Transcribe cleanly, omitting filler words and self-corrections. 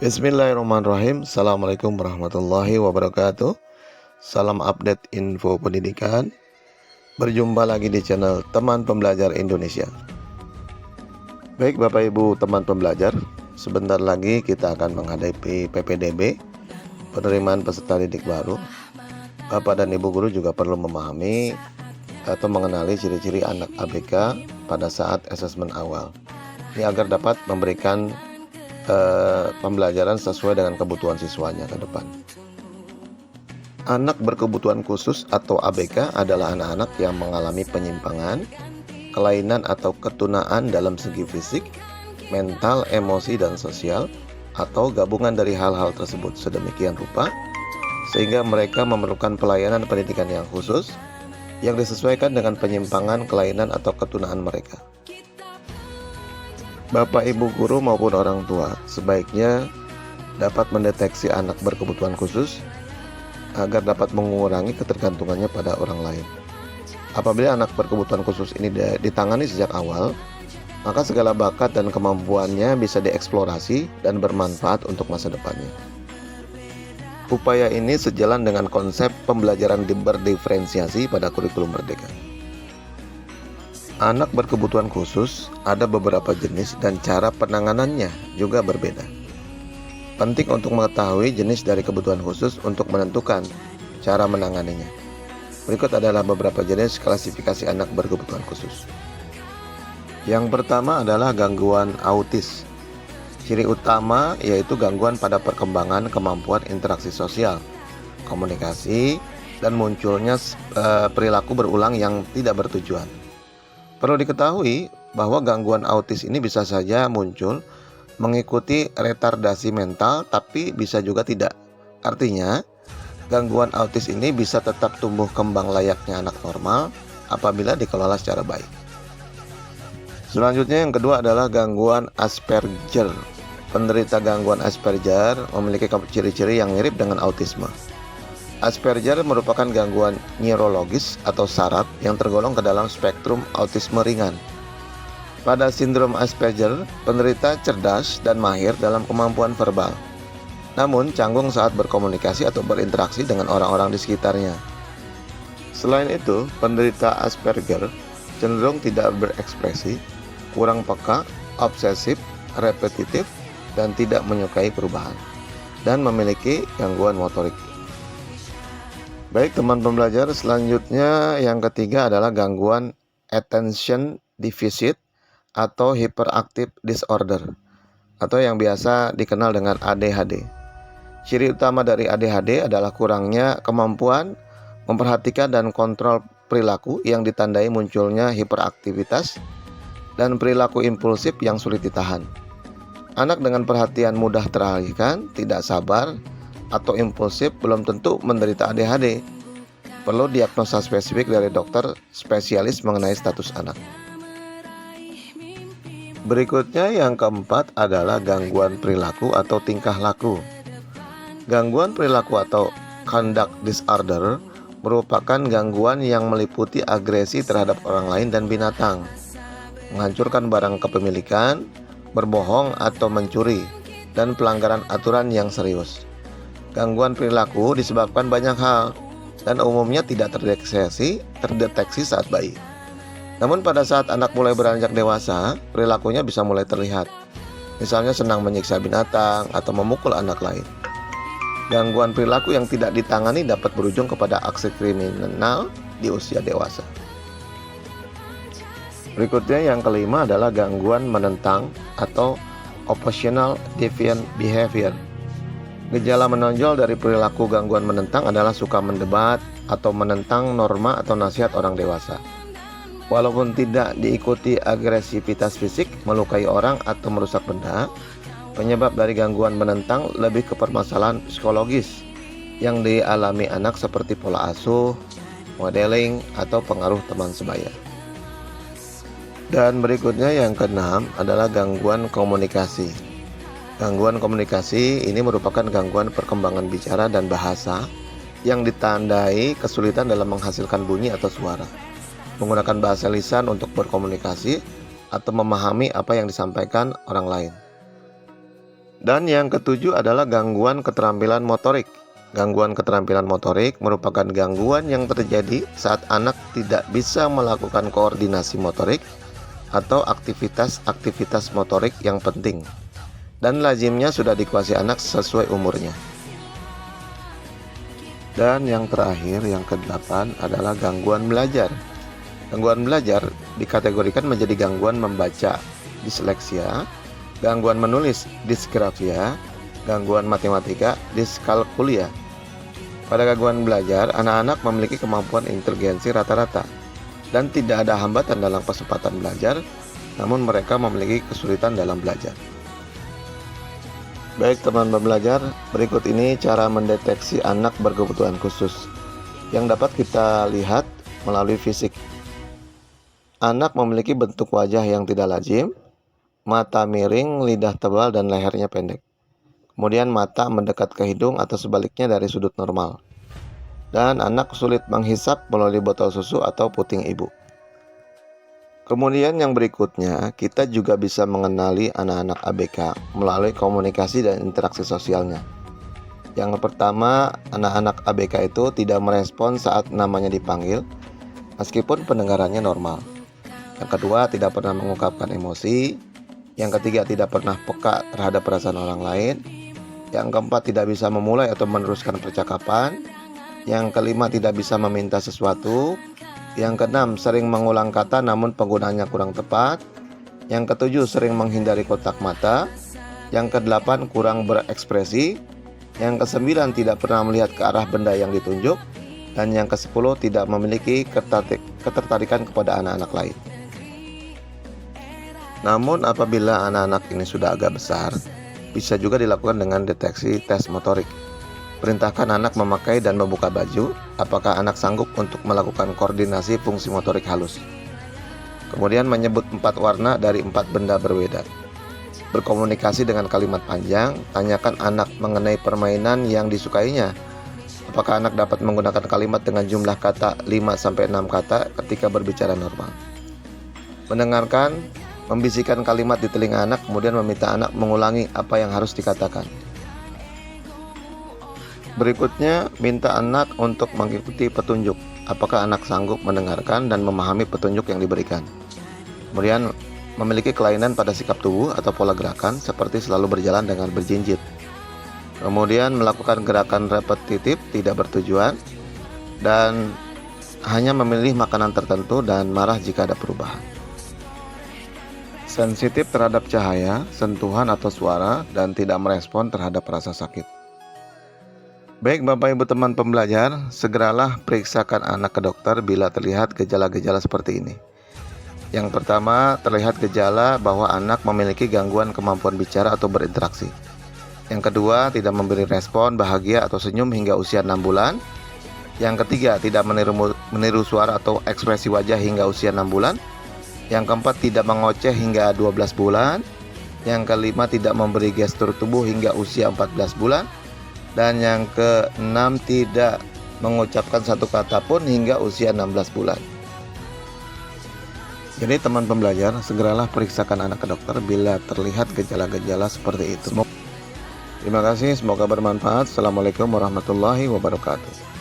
Bismillahirrahmanirrahim. Assalamualaikum warahmatullahi wabarakatuh. Salam update info pendidikan. Berjumpa lagi di channel Teman Pembelajar Indonesia. Baik Bapak Ibu teman pembelajar, sebentar lagi kita akan menghadapi PPDB, penerimaan peserta didik baru. Bapak dan Ibu guru juga perlu memahami atau mengenali ciri-ciri anak ABK pada saat asesmen awal. Ini agar dapat memberikan pembelajaran sesuai dengan kebutuhan siswanya ke depan. Anak berkebutuhan khusus atau ABK adalah anak-anak yang mengalami penyimpangan, kelainan atau ketunaan dalam segi fisik, mental, emosi, dan sosial, atau gabungan dari hal-hal tersebut sedemikian rupa sehingga mereka memerlukan pelayanan pendidikan yang khusus yang disesuaikan dengan penyimpangan, kelainan, atau ketunaan mereka. Bapak, Ibu guru maupun orang tua sebaiknya dapat mendeteksi anak berkebutuhan khusus agar dapat mengurangi ketergantungannya pada orang lain. Apabila anak berkebutuhan khusus ini ditangani sejak awal, maka segala bakat dan kemampuannya bisa dieksplorasi dan bermanfaat untuk masa depannya. Upaya ini sejalan dengan konsep pembelajaran berdiferensiasi pada kurikulum Merdeka. Anak berkebutuhan khusus ada beberapa jenis dan cara penanganannya juga berbeda. Penting untuk mengetahui jenis dari kebutuhan khusus untuk menentukan cara menanganinya. Berikut adalah beberapa jenis klasifikasi anak berkebutuhan khusus. Yang pertama adalah gangguan autis. Ciri utama yaitu gangguan pada perkembangan kemampuan interaksi sosial, komunikasi, dan munculnya perilaku berulang yang tidak bertujuan. Perlu diketahui bahwa gangguan autis ini bisa saja muncul mengikuti retardasi mental, tapi bisa juga tidak. Artinya, gangguan autis ini bisa tetap tumbuh kembang layaknya anak normal apabila dikelola secara baik. Selanjutnya yang kedua adalah gangguan Asperger. Penderita gangguan Asperger memiliki ciri-ciri yang mirip dengan autisme. Asperger merupakan gangguan neurologis atau saraf yang tergolong ke dalam spektrum autisme ringan. Pada sindrom Asperger, penderita cerdas dan mahir dalam kemampuan verbal, namun canggung saat berkomunikasi atau berinteraksi dengan orang-orang di sekitarnya. Selain itu, penderita Asperger cenderung tidak berekspresi, kurang peka, obsesif, repetitif, dan tidak menyukai perubahan, dan memiliki gangguan motorik. Baik teman pembelajar, selanjutnya yang ketiga adalah gangguan attention deficit atau hyperactive disorder atau yang biasa dikenal dengan ADHD. Ciri utama dari ADHD adalah kurangnya kemampuan memperhatikan dan kontrol perilaku yang ditandai munculnya hiperaktivitas dan perilaku impulsif yang sulit ditahan. Anak dengan perhatian mudah teralihkan, tidak sabar, atau impulsif belum tentu menderita ADHD. Perlu diagnosa spesifik dari dokter spesialis mengenai status anak. Berikutnya yang keempat adalah gangguan perilaku atau tingkah laku. Gangguan perilaku atau conduct disorder merupakan gangguan yang meliputi agresi terhadap orang lain dan binatang, menghancurkan barang kepemilikan, berbohong atau mencuri, dan pelanggaran aturan yang serius. Gangguan perilaku disebabkan banyak hal dan umumnya tidak terdeteksi saat bayi. Namun pada saat anak mulai beranjak dewasa, perilakunya bisa mulai terlihat. Misalnya senang menyiksa binatang atau memukul anak lain. Gangguan perilaku yang tidak ditangani dapat berujung kepada aksi kriminal di usia dewasa. Berikutnya yang kelima adalah gangguan menentang atau oppositional deviant behavior. Gejala menonjol dari perilaku gangguan menentang adalah suka mendebat atau menentang norma atau nasihat orang dewasa. Walaupun tidak diikuti agresivitas fisik, melukai orang atau merusak benda, penyebab dari gangguan menentang lebih ke permasalahan psikologis yang dialami anak seperti pola asuh, modeling, atau pengaruh teman sebaya. Dan berikutnya yang keenam adalah gangguan komunikasi. Gangguan komunikasi ini merupakan gangguan perkembangan bicara dan bahasa yang ditandai kesulitan dalam menghasilkan bunyi atau suara, menggunakan bahasa lisan untuk berkomunikasi, atau memahami apa yang disampaikan orang lain. Dan yang ketujuh adalah gangguan keterampilan motorik. Gangguan keterampilan motorik merupakan gangguan yang terjadi saat anak tidak bisa melakukan koordinasi motorik atau aktivitas-aktivitas motorik yang penting, dan lazimnya sudah dikuasai anak sesuai umurnya. Dan yang terakhir, yang ke-8 adalah gangguan belajar. Gangguan belajar dikategorikan menjadi gangguan membaca, disleksia, gangguan menulis, disgrafia, gangguan matematika, diskalkulia. Pada gangguan belajar, anak-anak memiliki kemampuan inteligensi rata-rata dan tidak ada hambatan dalam kesempatan belajar, namun mereka memiliki kesulitan dalam belajar. Baik teman pembelajar, berikut ini cara mendeteksi anak berkebutuhan khusus yang dapat kita lihat melalui fisik. Anak memiliki bentuk wajah yang tidak lazim, mata miring, lidah tebal, dan lehernya pendek. Kemudian mata mendekat ke hidung atau sebaliknya dari sudut normal. Dan anak sulit menghisap melalui botol susu atau puting ibu. Kemudian yang berikutnya, kita juga bisa mengenali anak-anak ABK melalui komunikasi dan interaksi sosialnya. Yang pertama, anak-anak ABK itu tidak merespon saat namanya dipanggil, meskipun pendengarannya normal. Yang kedua, tidak pernah mengungkapkan emosi. Yang ketiga, tidak pernah peka terhadap perasaan orang lain. Yang keempat, tidak bisa memulai atau meneruskan percakapan. Yang kelima, tidak bisa meminta sesuatu. Yang keenam, sering mengulang kata namun penggunaannya kurang tepat. Yang ketujuh, sering menghindari kontak mata. Yang kedelapan, kurang berekspresi. Yang kesembilan, tidak pernah melihat ke arah benda yang ditunjuk. Dan yang kesepuluh, tidak memiliki ketertarikan kepada anak-anak lain. Namun apabila anak-anak ini sudah agak besar, bisa juga dilakukan dengan deteksi tes motorik. Perintahkan anak memakai dan membuka baju, apakah anak sanggup untuk melakukan koordinasi fungsi motorik halus. Kemudian menyebut 4 warna dari 4 benda berbeda. Berkomunikasi dengan kalimat panjang, tanyakan anak mengenai permainan yang disukainya. Apakah anak dapat menggunakan kalimat dengan jumlah kata 5-6 kata ketika berbicara normal. Mendengarkan, membisikkan kalimat di telinga anak, kemudian meminta anak mengulangi apa yang harus dikatakan. Berikutnya, minta anak untuk mengikuti petunjuk. Apakah anak sanggup mendengarkan dan memahami petunjuk yang diberikan. Kemudian, memiliki kelainan pada sikap tubuh atau pola gerakan seperti selalu berjalan dengan berjinjit. Kemudian, melakukan gerakan repetitif tidak bertujuan dan hanya memilih makanan tertentu dan marah jika ada perubahan. Sensitif terhadap cahaya, sentuhan atau suara, dan tidak merespon terhadap rasa sakit. Baik Bapak Ibu teman pembelajar, segeralah periksakan anak ke dokter bila terlihat gejala-gejala seperti ini. Yang pertama, terlihat gejala bahwa anak memiliki gangguan kemampuan bicara atau berinteraksi. Yang kedua, tidak memberi respon bahagia atau senyum hingga usia 6 bulan. Yang ketiga, tidak meniru suara atau ekspresi wajah hingga usia 6 bulan. Yang keempat, tidak mengoceh hingga 12 bulan. Yang kelima, tidak memberi gestur tubuh hingga usia 14 bulan. Dan yang keenam, tidak mengucapkan satu kata pun hingga usia 16 bulan. Jadi teman pembelajar, segeralah periksakan anak ke dokter bila terlihat gejala-gejala seperti itu. Terima kasih, semoga bermanfaat. Assalamualaikum warahmatullahi wabarakatuh.